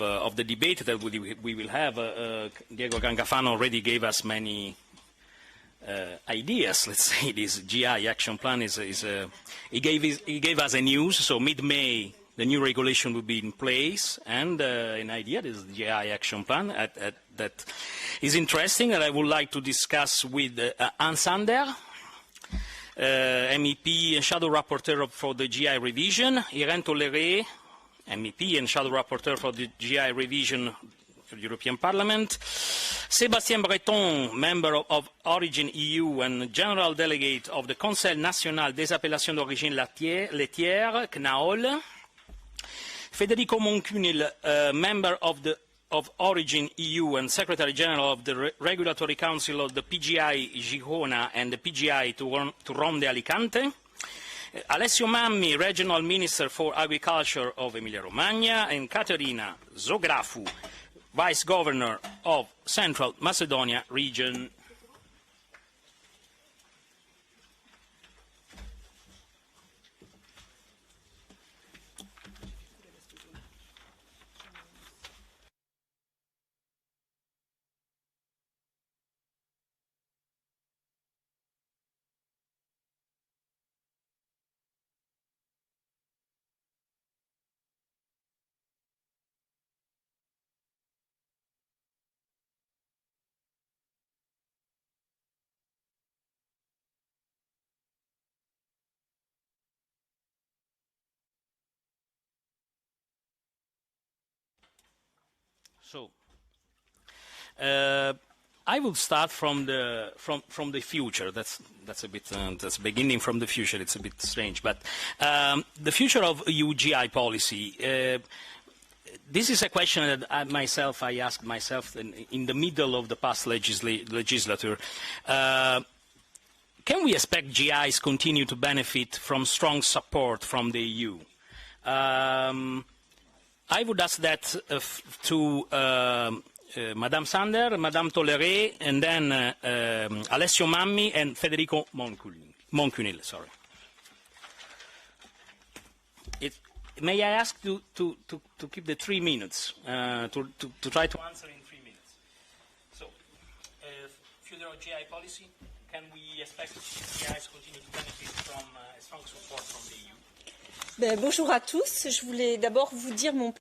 of the debate that we will have. Diego Gangafano already gave us many ideas. Let's say this GI action plan he gave us a news. So mid-May, the new regulation will be in place, and an idea. This is the GI action plan that is interesting, and I would like to discuss with Hans Sander, MEP and Shadow Rapporteur for the GI revision, Irène Tolleré, MEP and Shadow Rapporteur for the GI revision for the European Parliament, Sébastien Breton, Member of Origin EU and General Delegate of the Conseil National des Appellations d'Origine Laitière, CNAOL, Federico Moncunil, Member of Origin EU and Secretary General of the Regulatory Council of the PGI Girona and the PGI Turron de Alicante, Alessio Mammi, Regional Minister for Agriculture of Emilia-Romagna, and Caterina Zografu, Vice Governor of Central Macedonia region. So, I will start from the future. That's a bit that's beginning from the future. It's a bit strange, but the future of EU GI policy. This is a question that I asked myself in the middle of the past legislature. Can we expect GIs continue to benefit from strong support from the EU? I would ask that to Madame Sander, Madame Tolleré, and then Alessio Mammi and Federico Moncunil. Sorry. May I ask to keep the 3 minutes to try to answer in 3 minutes? So, future of GI policy, can we expect GIs continue to benefit from strong support from the EU? Bonjour à tous. Je voulais d'abord vous dire mon...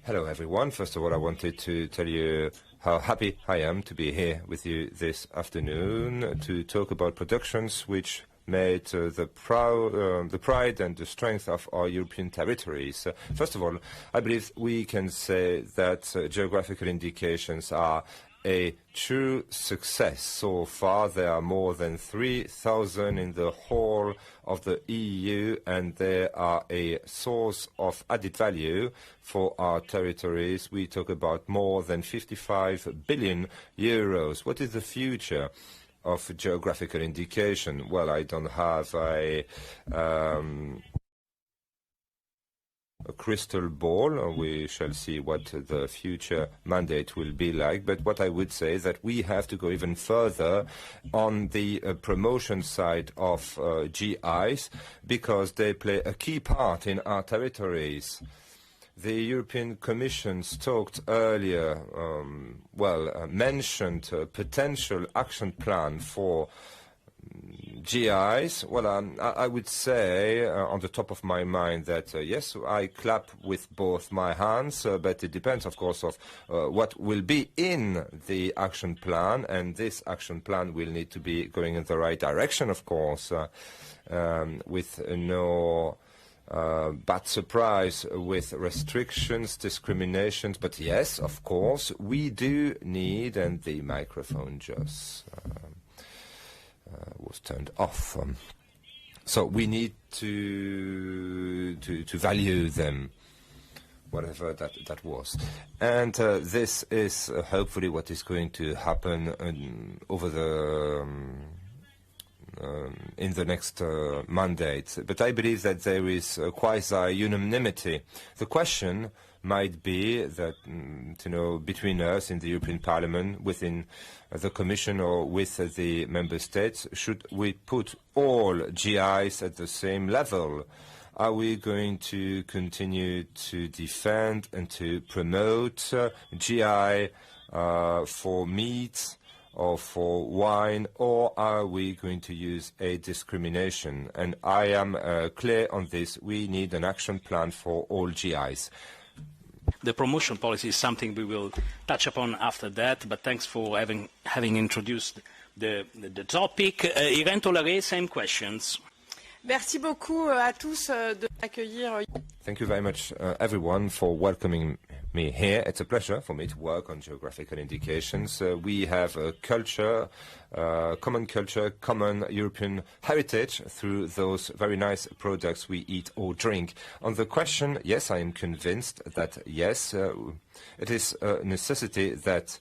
Hello everyone. First of all, I wanted to tell you how happy I am to be here with you this afternoon to talk about productions which made the pride and the strength of our European territories. First of all, I believe we can say that geographical indications are a true success. So far, there are more than 3,000 in the whole of the EU, and they are a source of added value for our territories. We talk about more than 55 billion euros. What is the future of geographical indication? Well, I don't have a crystal ball. We shall see what the future mandate will be like. But what I would say is that we have to go even further on the promotion side of GIs, because they play a key part in our territories. The European Commission talked earlier, mentioned a potential action plan for GIs. Well, I would say on the top of my mind that, yes, I clap with both my hands, but it depends, of course, of what will be in the action plan, and this action plan will need to be going in the right direction, of course, with no bad surprise with restrictions, discriminations. But yes, of course, we do need, and the microphone just was turned off. So we need to value them, whatever that was. And this is hopefully what is going to happen over the in the next mandate. But I believe that there is quasi-unanimity. The question might be that, between us in the European Parliament, within the Commission or with the Member States, should we put all GIs at the same level? Are we going to continue to defend and to promote GI for meat or for wine, or are we going to use a discrimination? And I am clear on this. We need an action plan for all GIs. The promotion policy is something we will touch upon after that, but thanks for having introduced the topic. Irène Tolleré, same questions. Merci beaucoup à tous de m'accueillir. Thank you very much, everyone, for welcoming me here. It's a pleasure for me to work on geographical indications. We have a culture, common European heritage through those very nice products we eat or drink. On the question, yes, I am convinced that, yes, it is a necessity that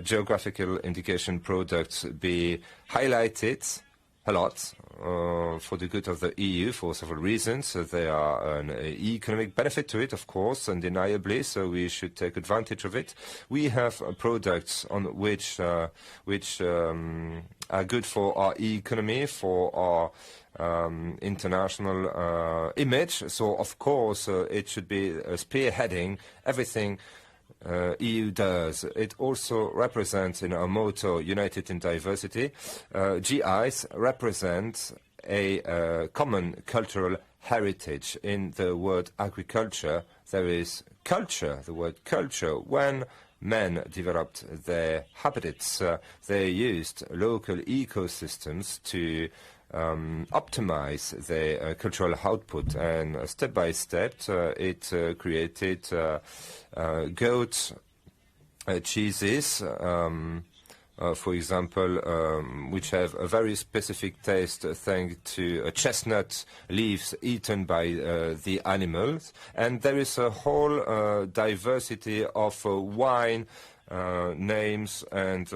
geographical indication products be highlighted a lot for the good of the EU for several reasons. There are an economic benefit to it, of course, undeniably, so we should take advantage of it. We have products on which are good for our economy, for our international image, so of course it should be spearheading everything EU does. It also represents, in our motto, United in Diversity, GIs represent a common cultural heritage. In the word agriculture, there is culture, the word culture. When men developed their habitats, they used local ecosystems to optimize their cultural output, and step by step it created goat cheeses, for example, which have a very specific taste thanks to chestnut leaves eaten by the animals. And there is a whole diversity of wine names and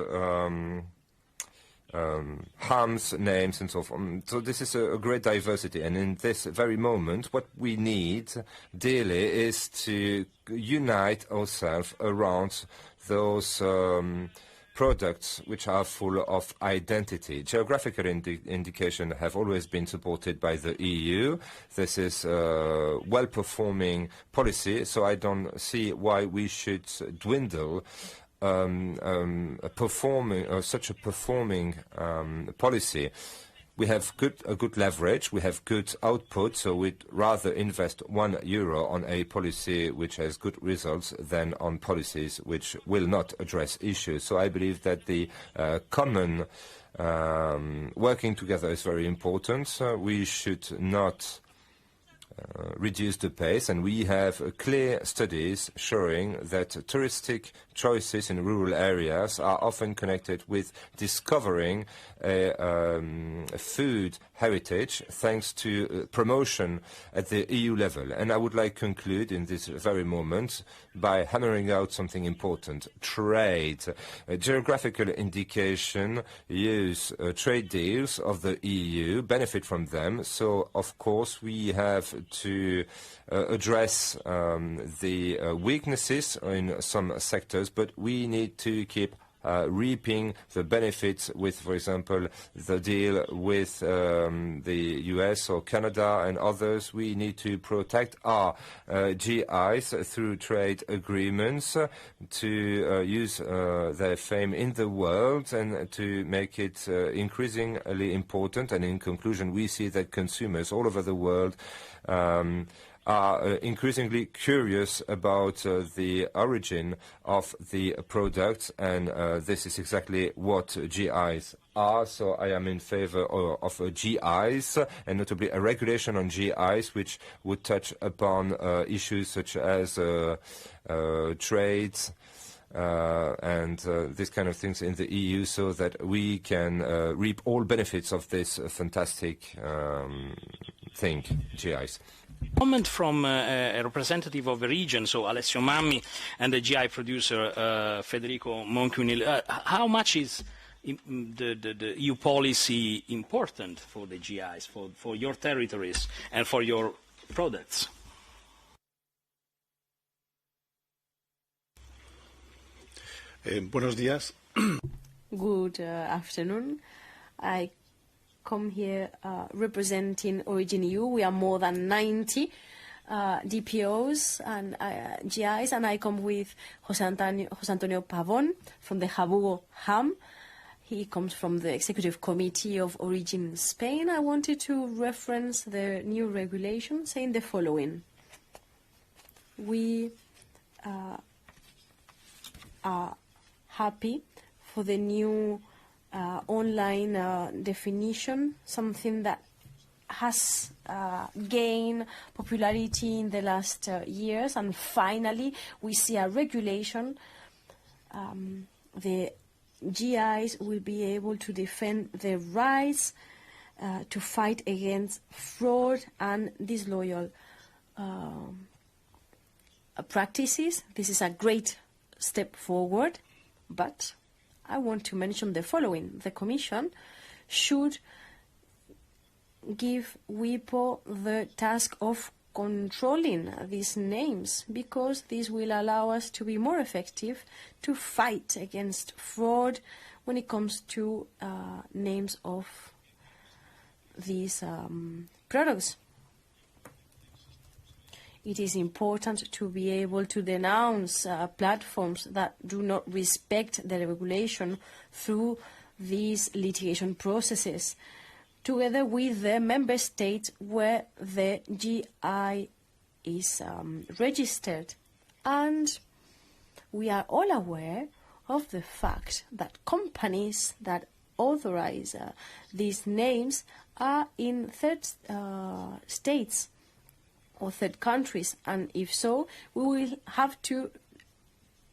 hams names and so forth. So this is a great diversity, and in this very moment what we need dearly is to unite ourselves around those products which are full of identity. Geographical indication have always been supported by the EU. This is a well-performing policy, so I don't see why we should dwindle such a performing policy. We have a good leverage, we have good output, so we'd rather invest €1 on a policy which has good results than on policies which will not address issues. So I believe that the common working together is very important. We should not reduce the pace, and we have clear studies showing that touristic choices in rural areas are often connected with discovering a food heritage thanks to promotion at the EU level. And I would like to conclude in this very moment by hammering out something important: trade. Geographical indication use trade deals of the EU, benefit from them, so of course we have to address the weaknesses in some sectors, but we need to keep reaping the benefits with, for example, the deal with the US or Canada and others. We need to protect our GIs through trade agreements to use their fame in the world and to make it increasingly important. And in conclusion, we see that consumers all over the world are increasingly curious about the origin of the product, and this is exactly what GIs are. So I am in favor of GIs, and notably a regulation on GIs which would touch upon issues such as trades and these kind of things in the EU, so that we can reap all benefits of this fantastic thing, GIs. Comment from a representative of the region, so Alessio Mammi, and the GI producer Federico Moncunil. How much is the EU policy important for the GIs, for your territories and for your products? Buenos días. Good afternoon. I come here representing Origin EU. We are more than 90 DPOs and GIs, and I come with José Antonio Pavón from the Jabugo Ham. He comes from the Executive Committee of Origin Spain. I wanted to reference the new regulation saying the following. We are happy for the new online definition, something that has gained popularity in the last years, and finally we see a regulation. The GIs will be able to defend their rights to fight against fraud and disloyal practices. This is a great step forward, but I want to mention the following. The Commission should give WIPO the task of controlling these names, because this will allow us to be more effective to fight against fraud when it comes to names of these products. It is important to be able to denounce platforms that do not respect the regulation through these litigation processes, together with the member states where the GI is registered. And we are all aware of the fact that companies that authorize these names are in third states or third countries, and if so, we will have to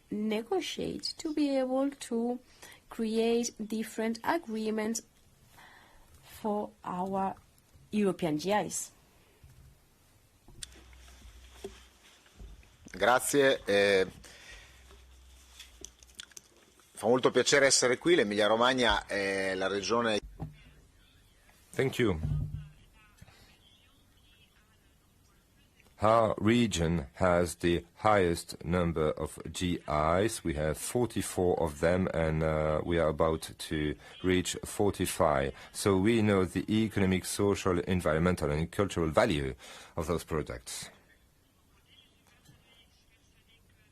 negotiate to be able to create different agreements for our European GIs. Grazie. Fa molto piacere essere qui. L'Emilia Romagna è la regione. Thank you. Our region has the highest number of GIs. We have 44 of them, and we are about to reach 45. So we know the economic, social, environmental, and cultural value of those products.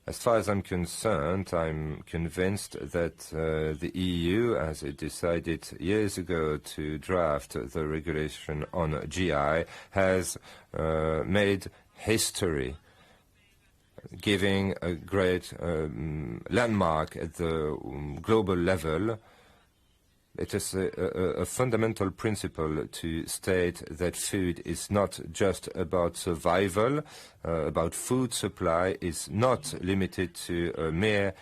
As far as I'm concerned, I'm convinced that the EU, as it decided years ago to draft the regulation on GI, has made history, giving a great landmark at the global level. It is a fundamental principle to state that food is not just about survival, about food supply is not limited to a mere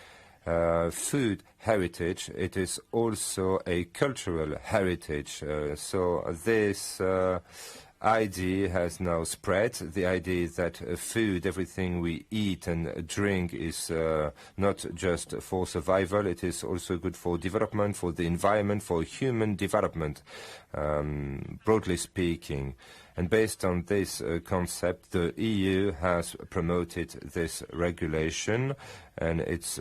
food heritage. It is also a cultural heritage. So this idea has now spread, the idea that food, everything we eat and drink, is not just for survival, it is also good for development, for the environment, for human development, broadly speaking. And based on this concept, the EU has promoted this regulation, and its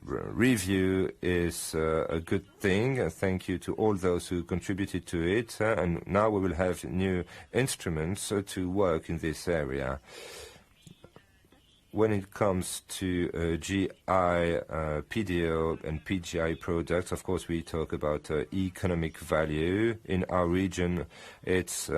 review is a good thing. Thank you to all those who contributed to it. And now we will have new instruments to work in this area. When it comes to GI, PDO and PGI products, of course we talk about economic value. In our region it's 3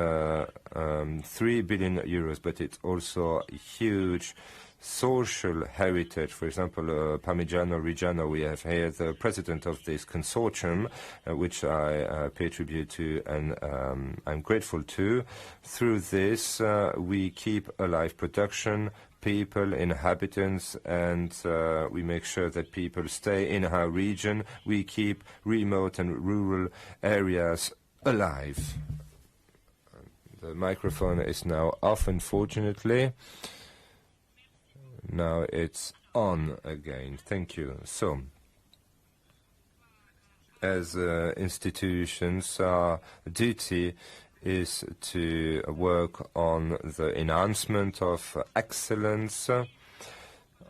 billion euros, but it's also a huge social heritage. For example, Parmigiano Reggiano, we have here the president of this consortium, which I pay tribute to and I'm grateful to. Through this, we keep alive production, people, inhabitants, and we make sure that people stay in our region. We keep remote and rural areas alive. The microphone is now off, unfortunately. Now it's on again. Thank you. So, as institutions, our duty is to work on the enhancement of excellence,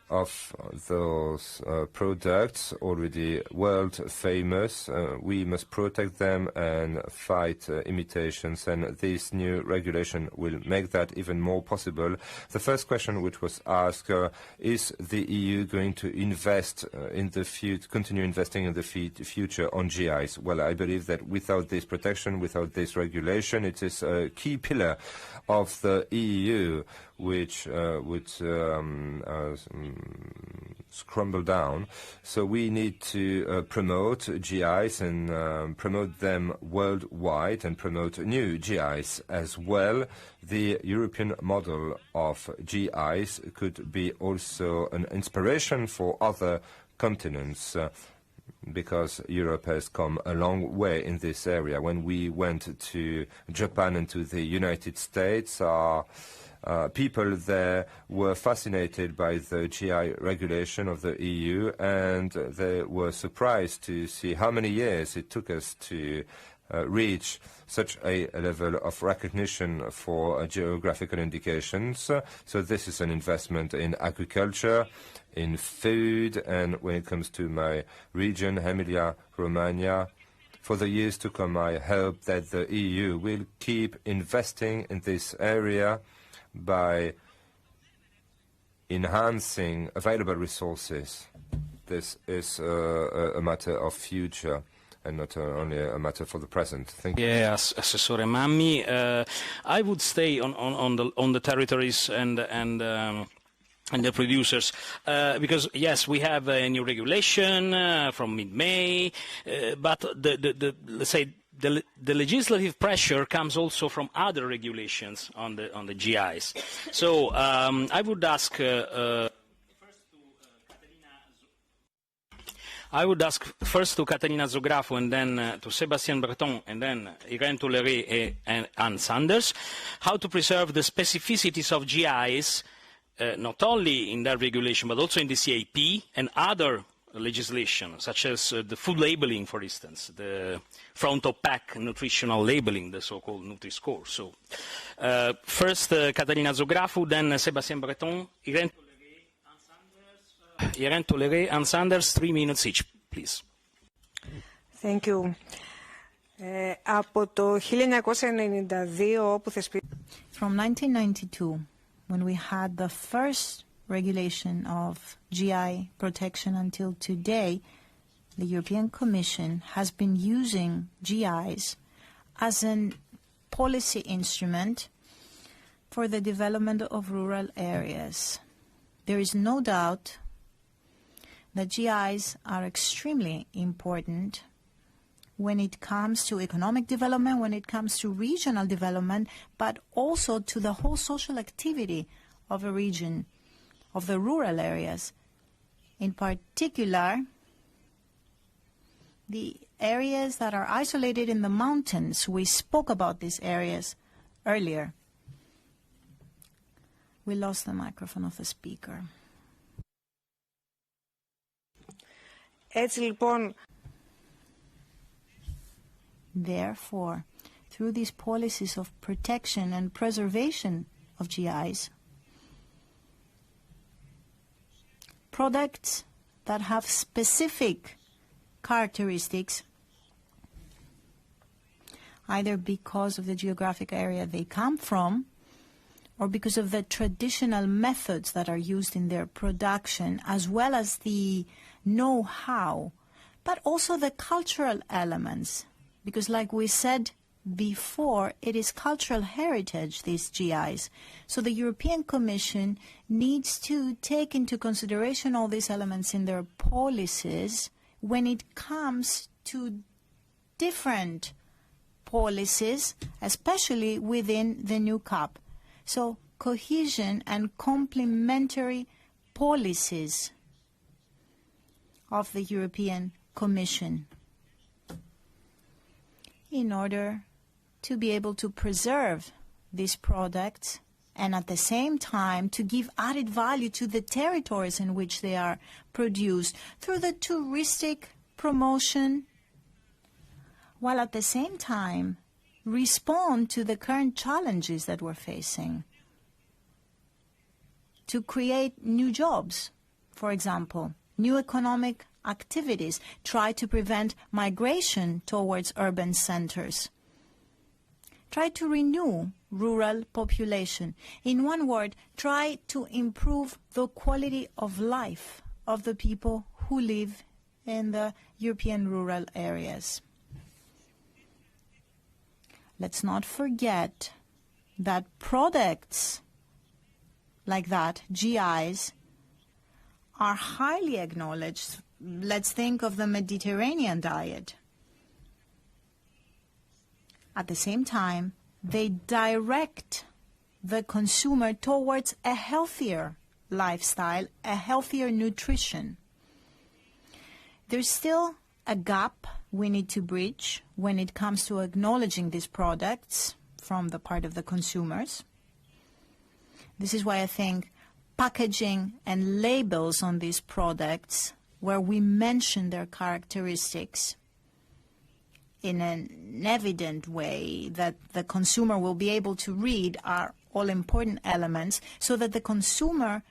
of those products already world famous. We must protect them and fight imitations, and this new regulation will make that even more possible. The first question which was asked, is the EU going to invest in the future, continue investing in the future on GIs? Well, I believe that without this protection, without this regulation, it is a key pillar of the EU which would crumble down. So we need to promote GIs and promote them worldwide and promote new GIs as well. The European model of GIs could be also an inspiration for other continents. Because Europe has come a long way in this area. When we went to Japan and to the United States, people there were fascinated by the GI regulation of the EU, and they were surprised to see how many years it took us to reach such a level of recognition for geographical indications. So this is an investment in agriculture, in food, and when it comes to my region, Emilia-Romagna, for the years to come, I hope that the EU will keep investing in this area by enhancing available resources. This is a matter of future and not only a matter for the present. Thank you. Yes, Assessore Mammi. I would stay on the territories and the producers, because yes, we have a new regulation from mid-May, but let's say the legislative pressure comes also from other regulations on the GIs. So I would ask first to Caterina Zografu and then to Sébastien Breton and then Irène Toléré and Anne Sanders, how to preserve the specificities of GIs, not only in that regulation but also in the CAP and other legislation, such as the food labeling, for instance, the front-of-pack nutritional labeling, the so-called Nutri-Score. So first Caterina Zografu, then Sébastien Breton, Irène Toléré, Anne Sanders, 3 minutes each, please. Thank you. Από το 1992, όπου From 1992, when we had the first regulation of GI protection until today, the European Commission has been using GIs as a policy instrument for the development of rural areas. There is no doubt that GIs are extremely important when it comes to economic development, when it comes to regional development, but also to the whole social activity of a region, of the rural areas. In particular, the areas that are isolated in the mountains. We spoke about these areas earlier. We lost the microphone of the speaker. Έτσι λοιπόν, Therefore, through these policies of protection and preservation of GIs, products that have specific characteristics, either because of the geographic area they come from or because of the traditional methods that are used in their production, as well as the know-how, but also the cultural elements. Because like we said before, it is cultural heritage, these GIs. So the European Commission needs to take into consideration all these elements in their policies when it comes to different policies, especially within the new CAP. So cohesion and complementary policies of the European Commission, in order to be able to preserve these products and at the same time to give added value to the territories in which they are produced through the touristic promotion, while at the same time respond to the current challenges that we're facing, to create new jobs for example, new economic activities, try to prevent migration towards urban centers, try to renew rural population. In one word, try to improve the quality of life of the people who live in the European rural areas. Let's not forget that products like that, GIs, are highly acknowledged. Let's think of the Mediterranean diet. At the same time, they direct the consumer towards a healthier lifestyle, a healthier nutrition. There's still a gap we need to bridge when it comes to acknowledging these products from the part of the consumers. This is why I think packaging and labels on these products, where we mention their characteristics in an evident way that the consumer will be able to read, are all important elements, so that the consumer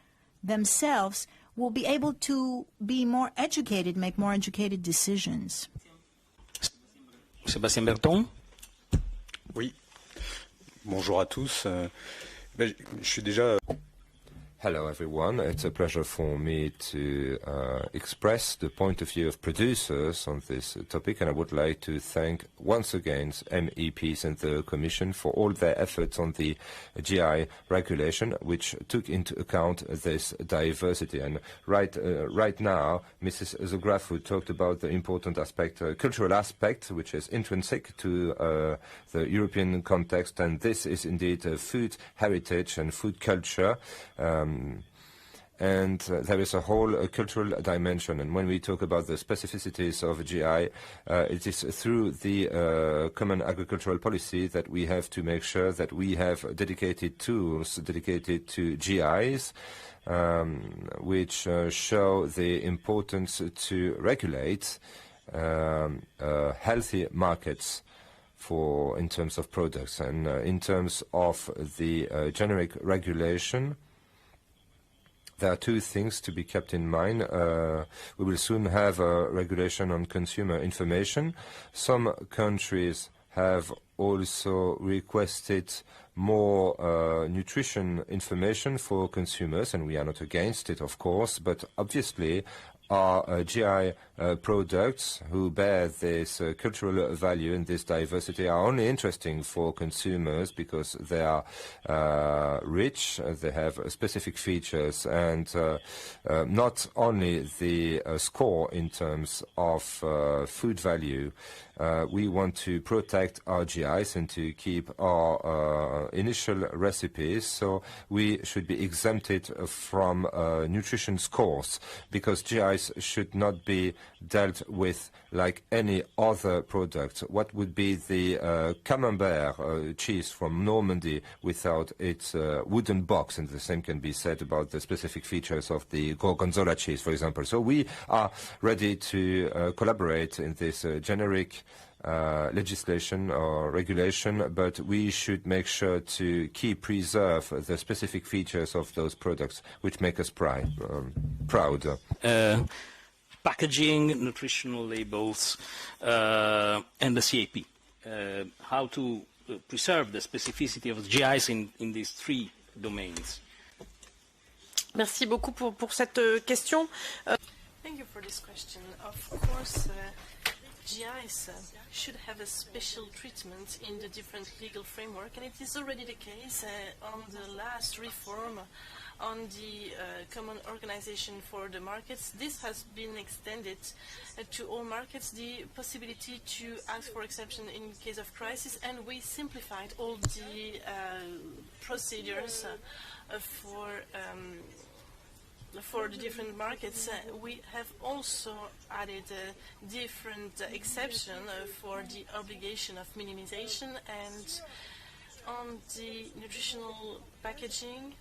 themselves will be able to be more educated, make more educated decisions. Sébastien Berton. Oui. Bonjour à tous. Je suis déjà... Hello everyone, it's a pleasure for me to express the point of view of producers on this topic, and I would like to thank once again MEPs and the Commission for all their efforts on the GI regulation, which took into account this diversity. And right now, Mrs. Geographic talked about the important aspect, cultural aspect, which is intrinsic to the European context, and this is indeed food heritage and food culture. And there is a whole cultural dimension. And when we talk about the specificities of GI, it is through the common agricultural policy that we have to make sure that we have dedicated tools dedicated to GIs, which show the importance to regulate healthy markets in terms of products. And in terms of the generic regulation, there are two things to be kept in mind. We will soon have a regulation on consumer information. Some countries have also requested more nutrition information for consumers, and we are not against it, of course, but obviously our GI products who bear this cultural value and this diversity are only interesting for consumers because they are rich, they have specific features, and not only the score in terms of food value. We want to protect our GIs and to keep our initial recipes, so we should be exempted from nutrition scores, because GIs should not be dealt with like any other product. What would be the camembert cheese from Normandy without its wooden box? And the same can be said about the specific features of the Gorgonzola cheese, for example. So we are ready to collaborate in this generic legislation or regulation, but we should make sure to preserve the specific features of those products which make us proud. Packaging, nutritional labels, and the CAP. How to preserve the specificity of GIs in these three domains. Merci beaucoup pour cette question. Thank you for this question. Of course, GIs should have a special treatment in the different legal framework, and it is already the case on the last reform on the Common Organization for the Markets. This has been extended to all markets, the possibility to ask for exception in case of crisis, and we simplified all the procedures for the different markets. We have also added a different exception for the obligation of minimization, and on the nutritional packaging,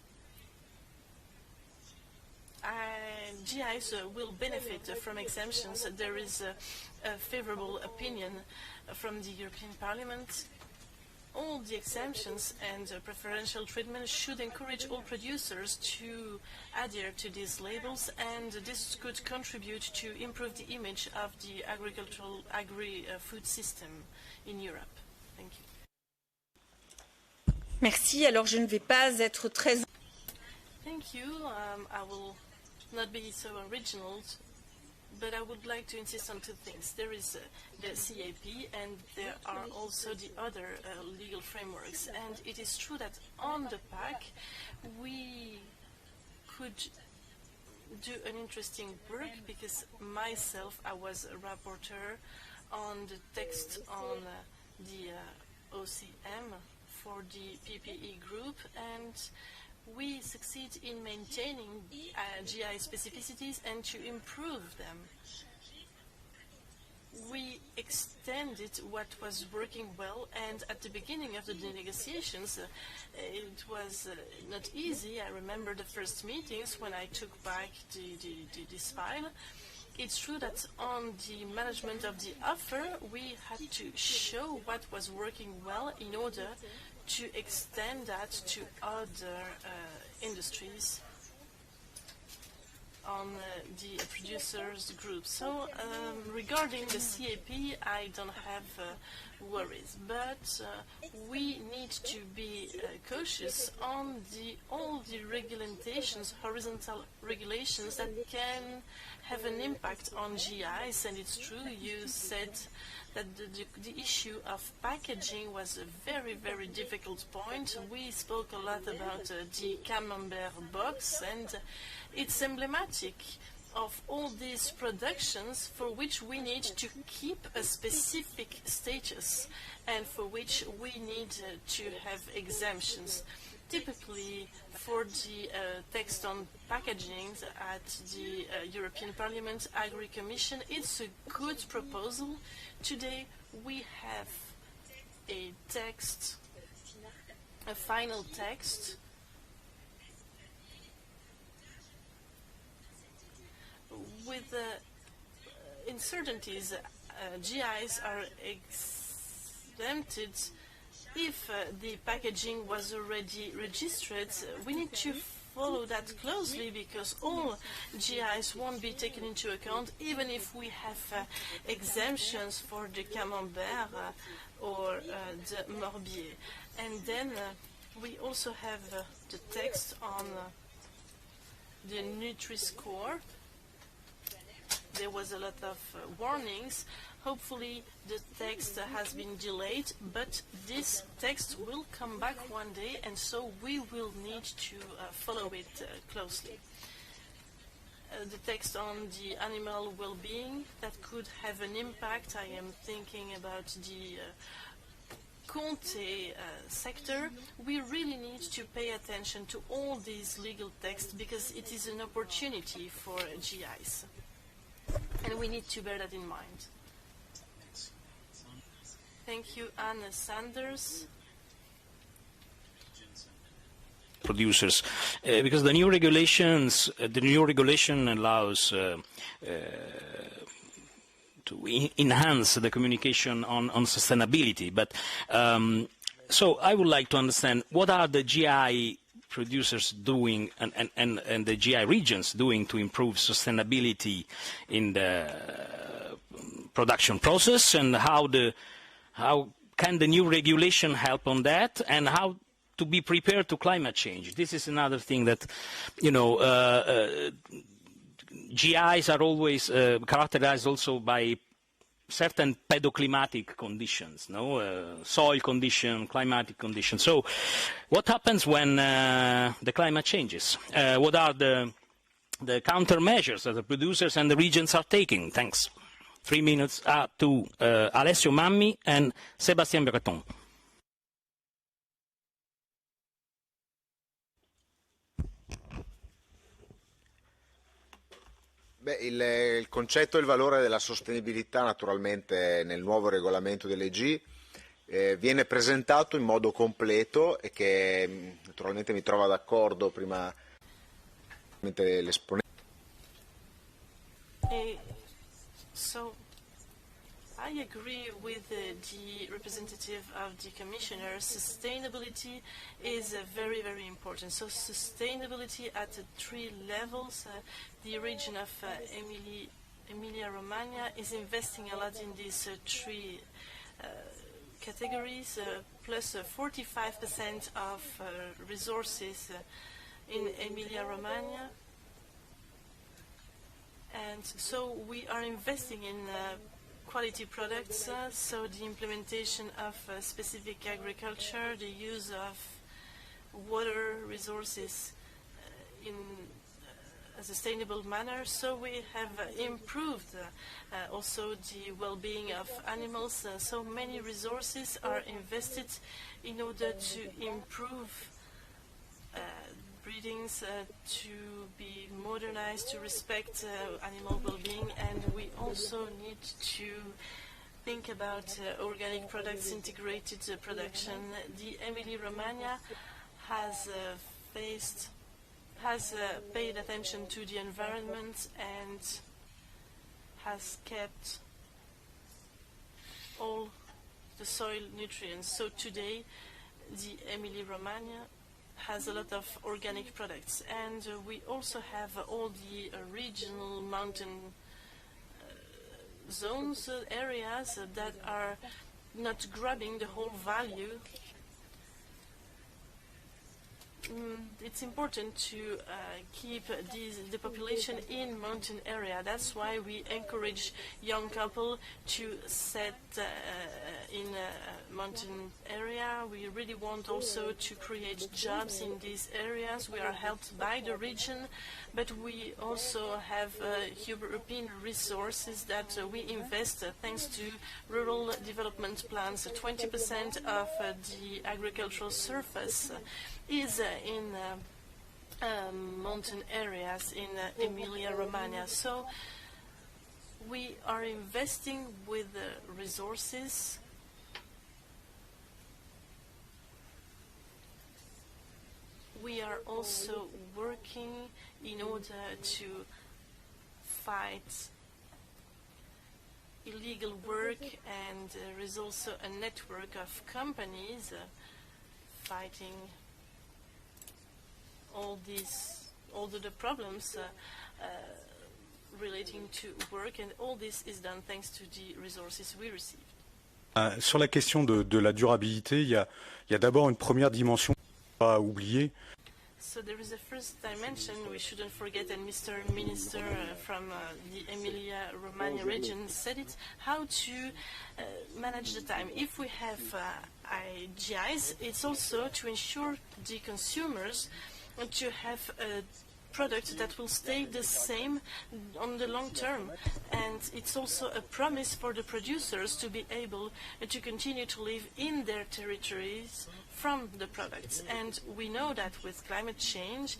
GIs will benefit from exemptions. There is a favorable opinion from the European Parliament, all the exemptions and preferential treatment should encourage all producers to adhere to these labels, and this could contribute to improve the image of the agri-food system in Europe. Thank you. Merci. Alors, je ne vais pas être très... Thank you. I will not be so original, but I would like to insist on two things. There is the CAP, and there are also the other legal frameworks. And it is true that on the PAC, we could do an interesting work, because myself, I was a rapporteur on the text on the OCM for the PPE group, and we succeed in maintaining GI specificities and to improve them. We extended what was working well, and at the beginning of the negotiations, it was not easy. I remember the first meetings when I took back this file. It's true that on the management of the offer, we had to show what was working well in order to extend that to other industries on the producers group. So regarding the CAP, I don't have worries, but we need to be cautious on all the regulations, horizontal regulations that can have an impact on GIs. And it's true, you said that the issue of packaging was a very, very difficult point. We spoke a lot about the camembert box, and it's emblematic of all these productions for which we need to keep a specific status and for which we need to have exemptions. Typically, for the text on packaging at the European Parliament Agri Commission, it's a good proposal. Today we have a text, a final text, with uncertainties. GIs are exempted if the packaging was already registered. We need to follow that closely, because all GIs won't be taken into account, even if we have exemptions for the camembert or the morbier. And then we also have the text on the Nutri-Score. There was a lot of warnings. Hopefully the text has been delayed, but this text will come back one day, and so we will need to follow it closely. The text on the animal well-being, that could have an impact. I am thinking about the Conte sector. We really need to pay attention to all these legal texts, because it is an opportunity for GIs. And we need to bear that in mind. Thank you, Anne Sanders. Producers, because the new regulations, the new regulation allows to enhance the communication on sustainability. But so I would like to understand, what are the GI producers doing and the GI regions doing to improve sustainability in the production process, and how can the new regulation help on that, and how to be prepared to climate change? This is another thing that, you know, GIs are always characterized also by certain pedoclimatic conditions, no? Soil condition, climatic conditions. So what happens when the climate changes? What are the countermeasures that the producers and the regions are taking? Thanks. 3 minutes to Alessio Mammi and Sébastien Breton. Beh, il concetto e il valore della sostenibilità naturalmente nel nuovo regolamento dell'EG viene presentato in modo completo, e che naturalmente mi trova d'accordo prima l'esponente. So I agree with the representative of the Commissioner. Sustainability is very, very important. So sustainability at 3 levels. The region of Emilia-Romagna is investing a lot in these 3 categories, plus 45% of resources in Emilia-Romagna. And so we are investing in quality products, so the implementation of specific agriculture, the use of water resources in a sustainable manner. So we have improved also the well-being of animals. So many resources are invested in order to improve breedings, to be modernized, to respect animal well-being, and we also need to think about organic products, integrated production. The Emilia-Romagna has paid attention to the environment and has kept all the soil nutrients. So today, the Emilia-Romagna has a lot of organic products, and we also have all the regional mountain zones, areas that are not grabbing the whole value. It's important to keep the population in mountain area. That's why we encourage young couple to set in a mountain area. We really want also to create jobs in these areas. We are helped by the region, but we also have European resources that we invest thanks to rural development plans. 20% of the agricultural surface is in mountain areas in Emilia-Romagna. So we are investing with resources. We are also working in order to fight illegal work, and there is also a network of companies fighting all the problems relating to work, and all this is done thanks to the resources we received. Sur la question de la durabilité, il y a d'abord une première dimension à oublier. So there is a first dimension we shouldn't forget, and Mr. Minister from the Emilia-Romagna region said it, how to manage the time. If we have IGIs, it's also to ensure the consumers to have a product that will stay the same on the long term, and it's also a promise for the producers to be able to continue to live in their territories from the products. And we know that with climate change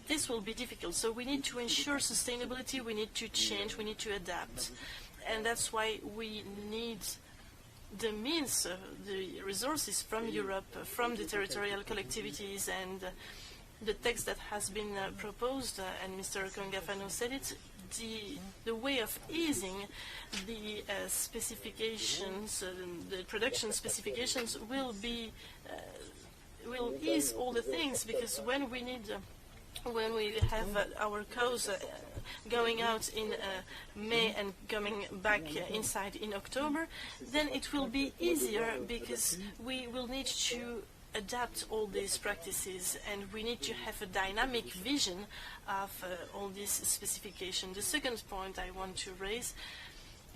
this will be difficult, so we need to ensure sustainability, we need to change, we need to adapt, and that's why we need the means, the resources from Europe, from the territorial collectivities, and the text that has been proposed, and Mr. Congafano said it, the way of easing the specifications, the production specifications will ease all the things, because when we have our cows going out in May and coming back inside in October, then it will be easier, because we will need to adapt all these practices, and we need to have a dynamic vision of all these specifications. The second point I want to raise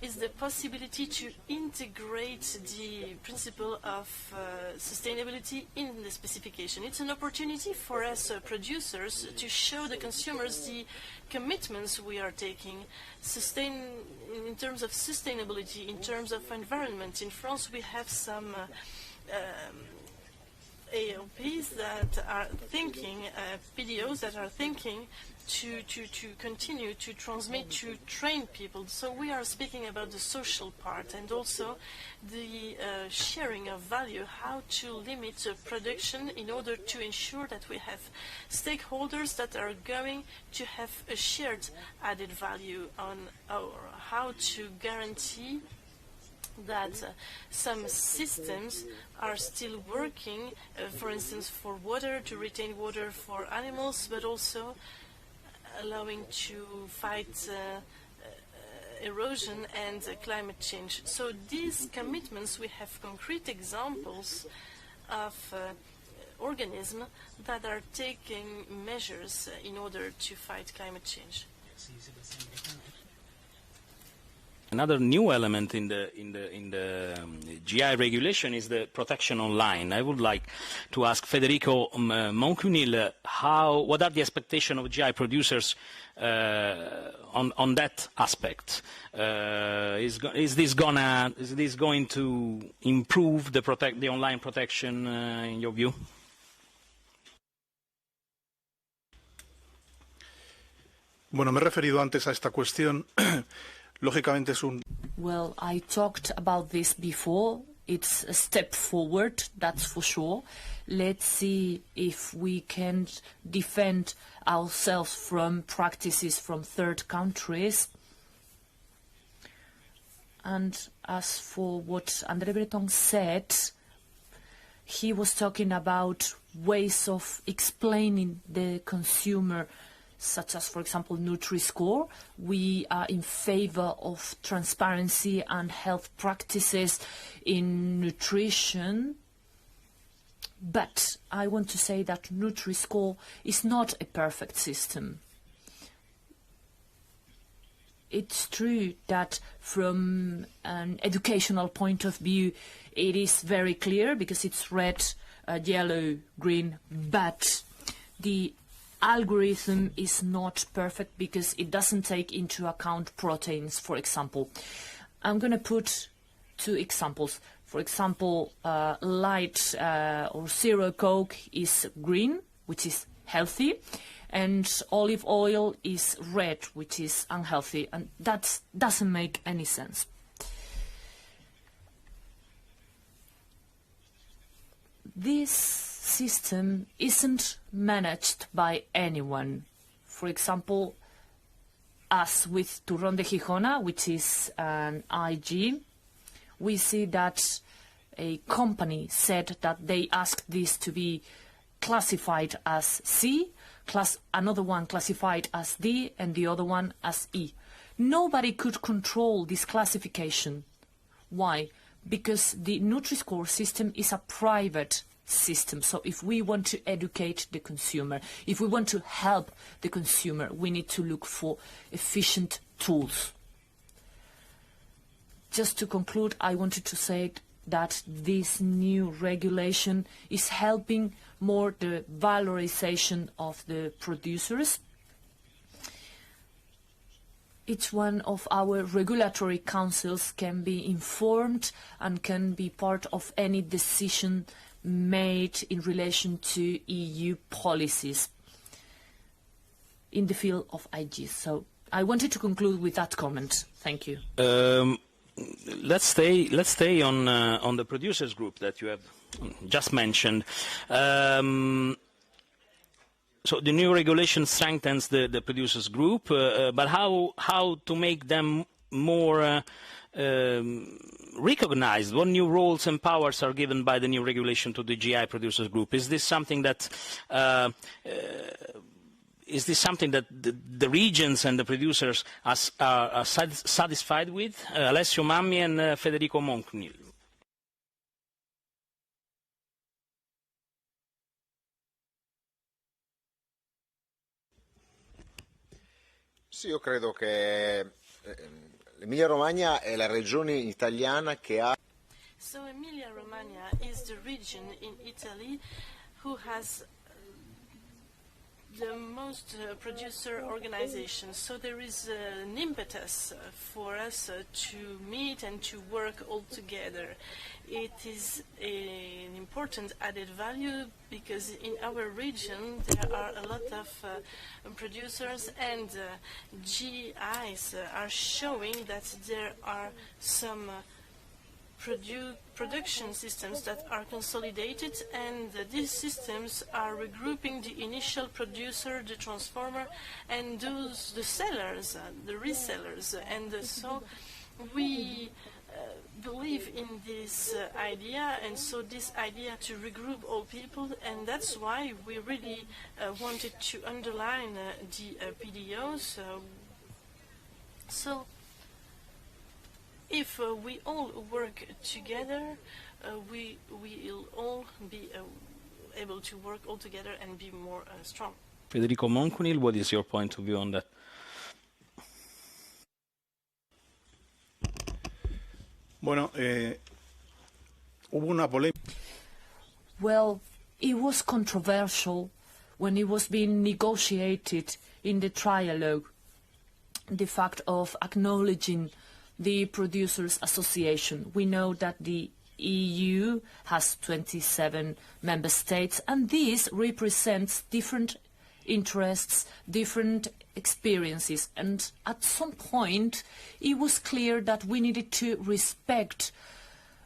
is the possibility to integrate the principle of sustainability in the specification. It's an opportunity for us producers to show the consumers the commitments we are taking in terms of sustainability, in terms of environment. In France we have some AOPs that are thinking, PDOs that are thinking to continue to transmit, to train people. So we are speaking about the social part, and also the sharing of value, how to limit production in order to ensure that we have stakeholders that are going to have a shared added value on how to guarantee that some systems are still working, for instance, for water, to retain water for animals, but also allowing to fight erosion and climate change. So these commitments, we have concrete examples of organisms that are taking measures in order to fight climate change. Another new element in the GI regulation is the protection online. I would like to ask Federico Moncunil what are the expectations of GI producers on that aspect? Is this going to improve the online protection in your view? Bueno, me he referido antes a esta cuestión. Lógicamente es un... Well, I talked about this before. It's a step forward, that's for sure. Let's see if we can defend ourselves from practices from third countries. And as for what André Breton said, he was talking about ways of explaining the consumer, such as, for example, Nutri-Score. We are in favor of transparency and health practices in nutrition. But I want to say that Nutri-Score is not a perfect system. It's true that from an educational point of view, it is very clear because it's red, yellow, green, but the algorithm is not perfect because it doesn't take into account proteins, for example. I'm going to put two examples. For example, light or zero Coke is green, which is healthy, and olive oil is red, which is unhealthy, and that doesn't make any sense. This system isn't managed by anyone. For example, as with Turrón de Gijona, which is an IG, we see that a company said that they asked this to be classified as C, another one classified as D, and the other one as E. Nobody could control this classification. Why? Because the Nutri-Score system is a private system. So if we want to educate the consumer, if we want to help the consumer, we need to look for efficient tools. Just to conclude, I wanted to say that this new regulation is helping more the valorization of the producers. Each one of our regulatory councils can be informed and can be part of any decision made in relation to EU policies in the field of IG. So I wanted to conclude with that comment. Thank you. Let's stay on the producers group that you have just mentioned. So the new regulation strengthens the producers group, but how to make them more recognized? What new roles and powers are given by the new regulation to the GI producers group? Is this something that the regions and the producers are satisfied with? Alessio Mammi and Federico Moncunil. Sì, io credo che l'Emilia Romagna è la regione italiana che ha... So Emilia-Romagna is the region in Italy who has the most producer organizations. So there is an impetus for us to meet and to work all together. It is an important added value because in our region there are a lot of producers, and GIs are showing that there are some production systems that are consolidated, and these systems are regrouping the initial producer, the transformer, and the sellers, the resellers. And so we believe this idea, and so this idea to regroup all people, and that's why we really wanted to underline the PDOs. So if we all work together, we will all be able to work all together and be more strong. Federico Monconil, what is your point of view on that? Bueno, hubo una polémica. Well, it was controversial when it was being negotiated in the trialogue, the fact of acknowledging the Producers Association. We know that the EU has 27 member states, and this represents different interests, different experiences, and at some point it was clear that we needed to respect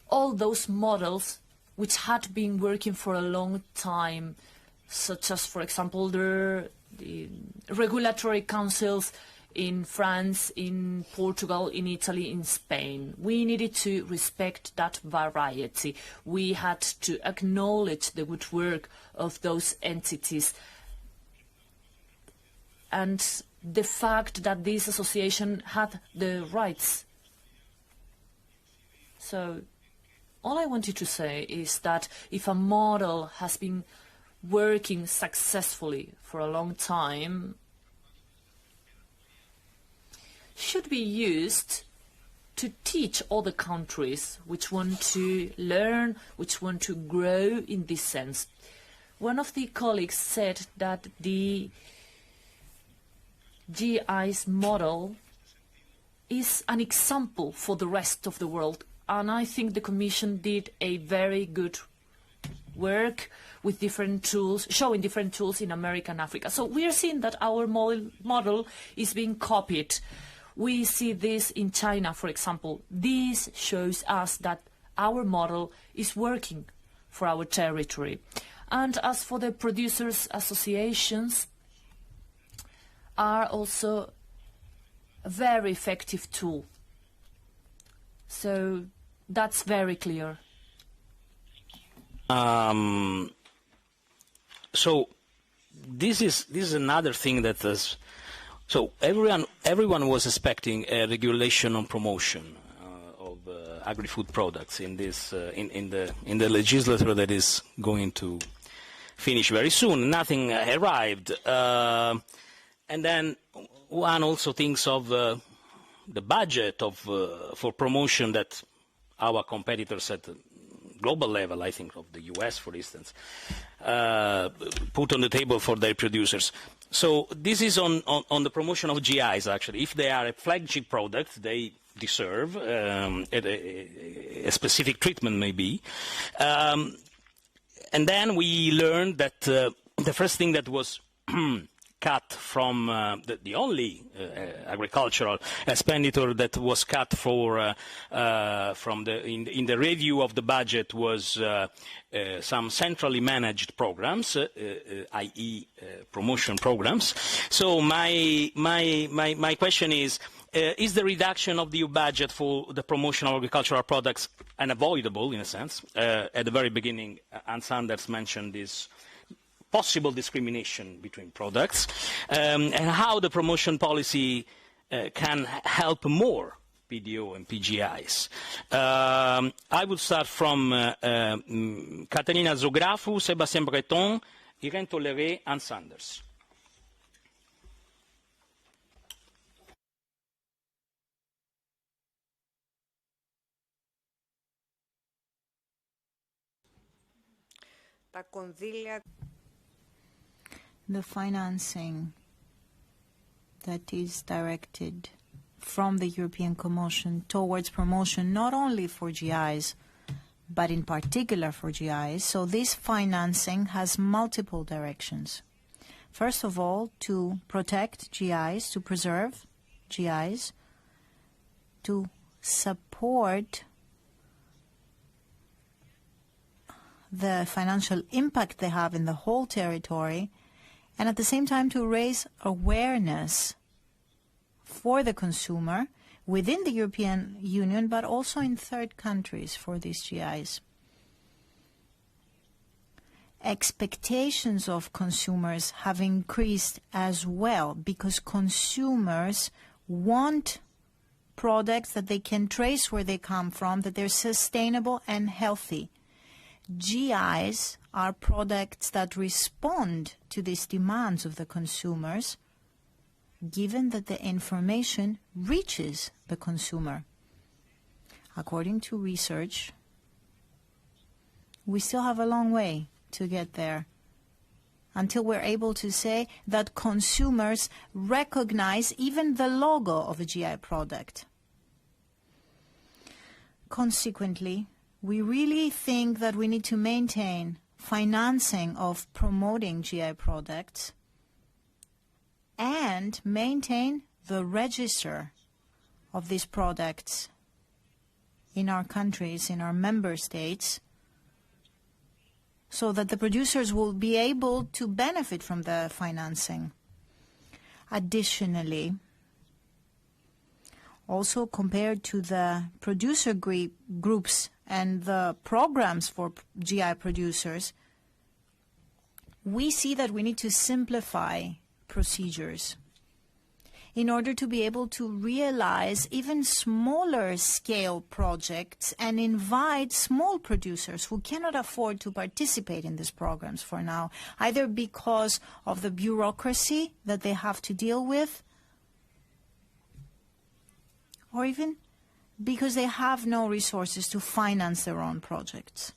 all those models which had been working for a long time, such as, for example, the regulatory councils in France, in Portugal, in Italy, in Spain. We needed to respect that variety. We had to acknowledge the good work of those entities. And the fact that this association had the rights. So all I wanted to say is that if a model has been working successfully for a long time, should be used to teach other countries which want to learn, which want to grow in this sense. One of the colleagues said that the GI's model is an example for the rest of the world, and I think the Commission did a very good work with different tools, showing different tools in America and Africa. So we are seeing that our model is being copied. We see this in China, for example. This shows us that our model is working for our territory. And as for the producers' associations, are also a very effective tool. So that's very clear. So this is another thing that is. So everyone was expecting a regulation on promotion of agri-food products in this in the legislature that is going to finish very soon. Nothing arrived, and then one also thinks of the budget of for promotion that our competitors at the global level, I think of the US, for instance, put on the table for their producers. So this is on the promotion of GIs, actually. If they are a flagship product, they deserve a specific treatment, maybe. And then we learned that the first thing that was cut from the only agricultural expenditure that was cut for from in the review of the budget was some centrally managed programs, i.e. promotion programs. So my question is the reduction of the EU budget for the promotion of agricultural products unavoidable, in a sense? At the very beginning, Ann Sanders mentioned this possible discrimination between products, and how the promotion policy can help more PDO and PGIs. I would start from Caterina Zographou, Sébastien Breton, Irène Toléré, Ann Sanders. The financing that is directed from the European Commission towards promotion, not only for GIs, but in particular for GIs. So this financing has multiple directions. First of all, to protect GIs, to preserve GIs, to support the financial impact they have in the whole territory, and at the same time to raise awareness for the consumer within the European Union, but also in third countries for these GIs. Expectations of consumers have increased as well because consumers want products that they can trace where they come from, that they're sustainable and healthy. GIs are products that respond to these demands of the consumers, given that the information reaches the consumer. According to research, we still have a long way to get there until we're able to say that consumers recognize even the logo of a GI product. Consequently, we really think that we need to maintain financing of promoting GI products and maintain the register of these products in our countries, in our member states, so that the producers will be able to benefit from the financing. Additionally, also compared to the producer groups and the programs for GI producers, we see that we need to simplify procedures in order to be able to realize even smaller scale projects and invite small producers who cannot afford to participate in these programs for now, either because of the bureaucracy that they have to deal with, or even because they have no resources to finance their own projects.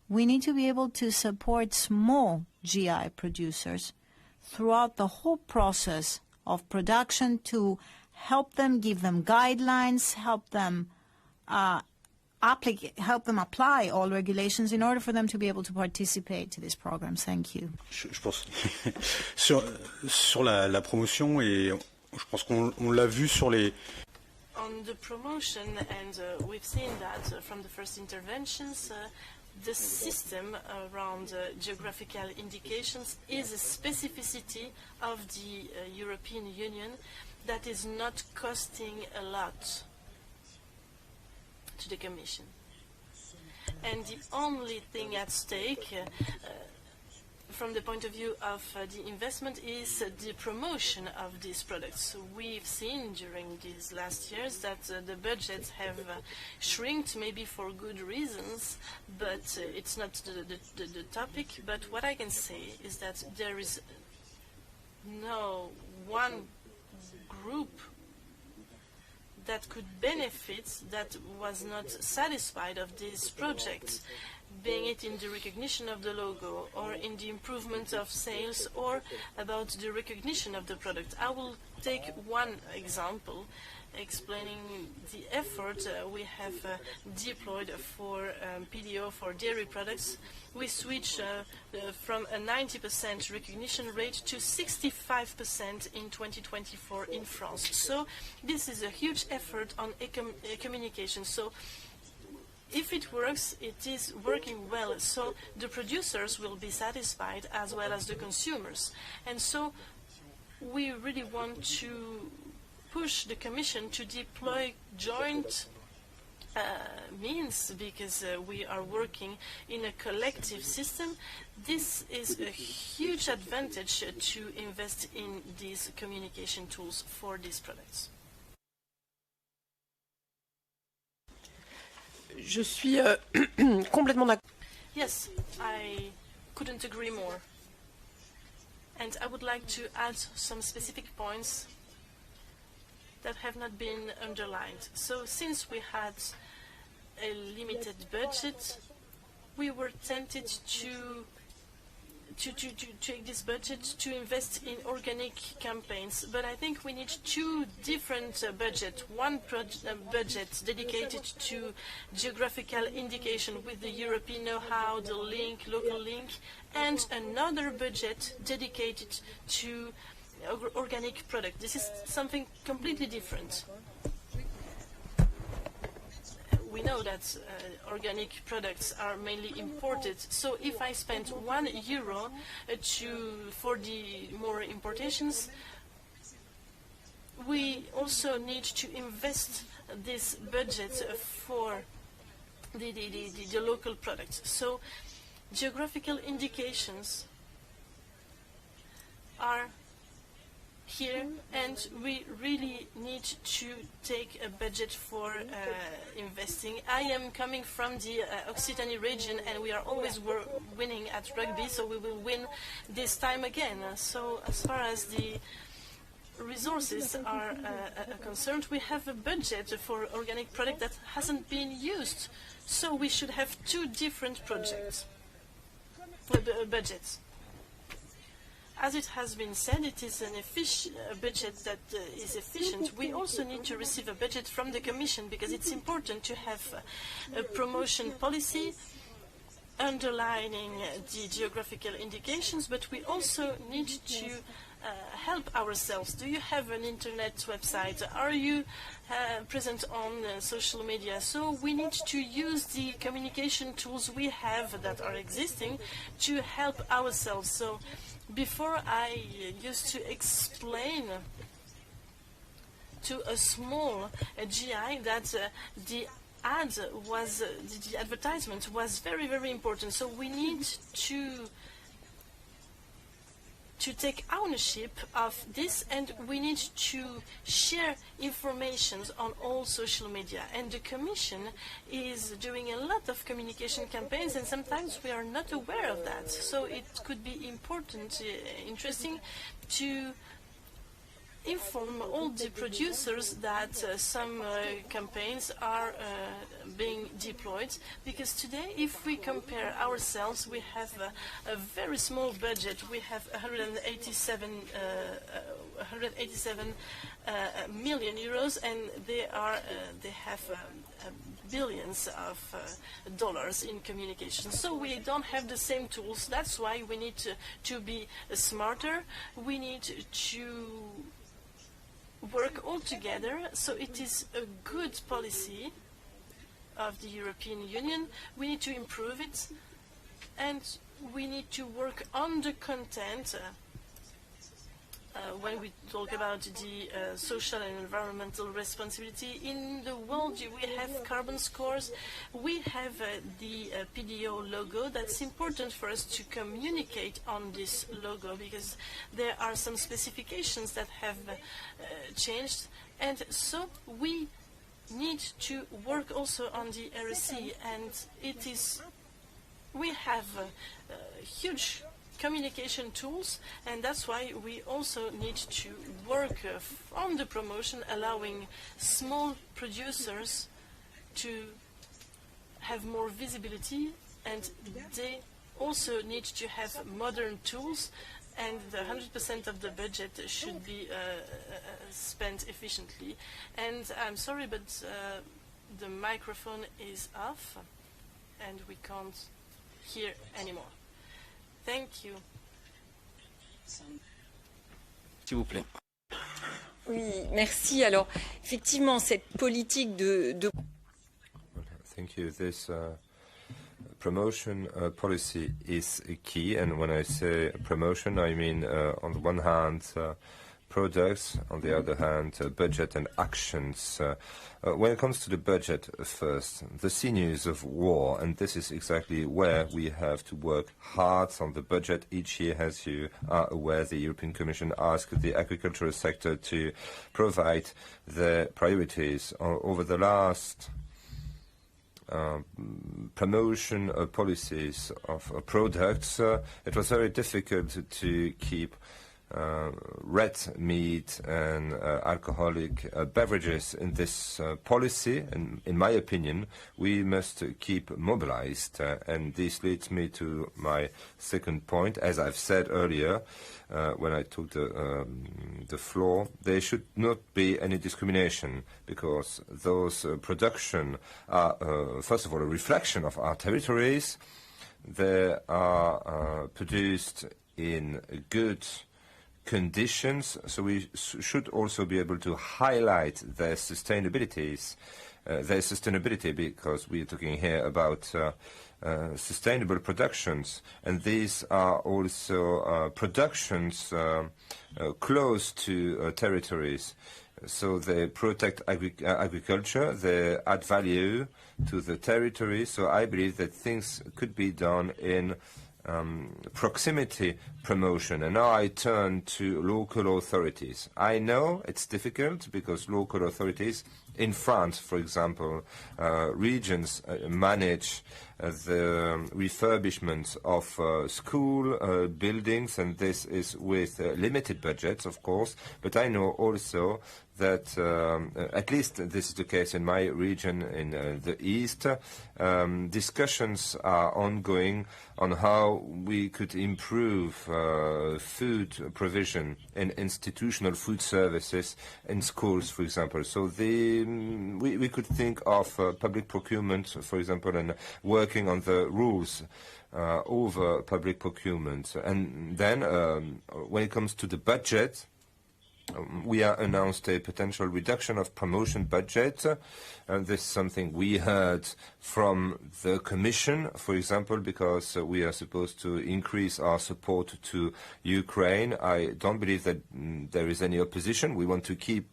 We need to be able to support small GI producers throughout the whole process of production to help them, give them guidelines, help them apply all regulations in order for them to be able to participate to these programs. Thank you. Je pense sur la promotion, et je pense qu'on l'a vu sur les... On the promotion, and we've seen that from the first interventions, the system around geographical indications is a specificity of the European Union that is not costing a lot to the Commission. And the only thing at stake from the point of view of the investment is the promotion of these products. So we've seen during these last years that the budgets have shrinked, maybe for good reasons, but it's not the topic. But what I can say is that there is no one group that could benefit that was not satisfied of these projects, being it in the recognition of the logo or in the improvement of sales or about the recognition of the product. I will take one example explaining the effort we have deployed for PDO for dairy products. We switched from a 90% recognition rate to 65% in 2024 in France. So this is a huge effort on communication. So if it works, it is working well, so the producers will be satisfied as well as the consumers. And so we really want to push the Commission to deploy joint means, because we are working in a collective system. This is a huge advantage to invest in these communication tools for these products. Je suis complètement d'accord. Yes, I couldn't agree more. And I would like to add some specific points that have not been underlined. So since we had a limited budget, we were tempted to take this budget to invest in organic campaigns. But I think we need two different budgets. One budget dedicated to geographical indication with the European know-how, the link, local link, and another budget dedicated to organic product. This is something completely different. We know that organic products are mainly imported. So if I spend €1 for the more importations, we also need to invest this budget for the local products. So geographical indications are here, and we really need to take a budget for investing. I am coming from the Occitanie region, and we are always winning at rugby, so we will win this time again. So as far as the resources are concerned, we have a budget for organic product that hasn't been used. So we should have two different budgets. As it has been said, it is a budget that is efficient. We also need to receive a budget from the Commission, because it's important to have a promotion policy underlining the geographical indications, but we also need to help ourselves. Do you have an internet website? Are you present on social media? So we need to use the communication tools we have that are existing to help ourselves. So before, I used to explain to a small GI that the advertisement was very, very important. So we need to take ownership of this, and we need to share information on all social media. And the Commission is doing a lot of communication campaigns, and sometimes we are not aware of that. So it could be important, interesting to inform all the producers that some campaigns are being deployed, because today, if we compare ourselves, we have a very small budget. We have 187 million euros, and they have billions of dollars in communication. So we don't have the same tools. That's why we need to be smarter. We need to work all together. So it is a good policy of the European Union. We need to improve it, and we need to work on the content. When we talk about the social and environmental responsibility in the world, we have carbon scores, we have the PDO logo. That's important for us to communicate on this logo, because there are some specifications that have changed, and so we need to work also on the RSC, and we have huge communication tools, and that's why we also need to work on the promotion, allowing small producers to have more visibility, and they also need to have modern tools, and the 100% of the budget should be spent efficiently. And I'm sorry, but the microphone is off, and we can't hear anymore. Thank you. S'il vous plaît. Oui, merci. Alors, effectivement, cette politique de Thank you. This promotion policy is key, and when I say promotion, I mean on the one hand products, on the other hand budget and actions. When it comes to the budget first, the sinews of war, and this is exactly where we have to work hard on the budget. Each year, as you are aware, the European Commission asked the agricultural sector to provide the priorities. Over the last promotion policies of products, it was very difficult to keep red meat and alcoholic beverages in this policy, and in my opinion we must keep mobilized, and this leads me to my second point. As I've said earlier when I took the floor, there should not be any discrimination, because those production are first of all a reflection of our territories. They are produced in good conditions, so we should also be able to highlight their sustainability, because we are talking here about sustainable productions, and these are also productions close to territories. So they protect agriculture, they add value to the territory, so I believe that things could be done in proximity promotion. And now I turn to local authorities. I know it's difficult because local authorities in France, for example, regions manage the refurbishment of school buildings, and this is with limited budgets, of course, but I know also that, at least this is the case in my region in the east, discussions are ongoing on how we could improve food provision in institutional food services in schools, for example. So we could think of public procurement, for example, and working on the rules over public procurement. And then when it comes to the budget, we have announced a potential reduction of promotion budget, and this is something we heard from the Commission, for example, because we are supposed to increase our support to Ukraine. I don't believe that there is any opposition. We want to keep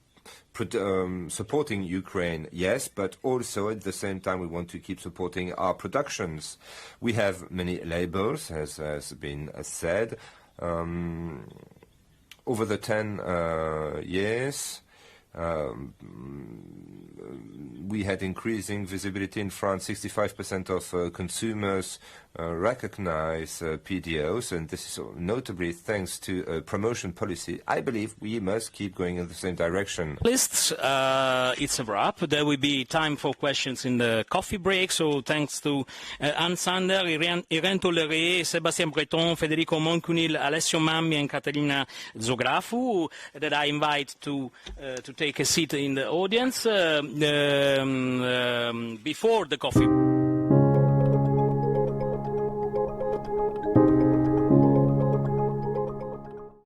supporting Ukraine, yes, but also at the same time we want to keep supporting our productions. We have many labels, as has been said. Over the 10 years, we had increasing visibility in France. 65% of consumers recognize PDOs, and this is notably thanks to a promotion policy. I believe we must keep going in the same direction. It's a wrap. There will be time for questions in the coffee break, so thanks to Anne Sander, Irene Tolleré, Sébastien Breton, Federico Moncunil, Alessio Mammi, and Caterina Zografu, that I invite to take a seat in the audience before the coffee.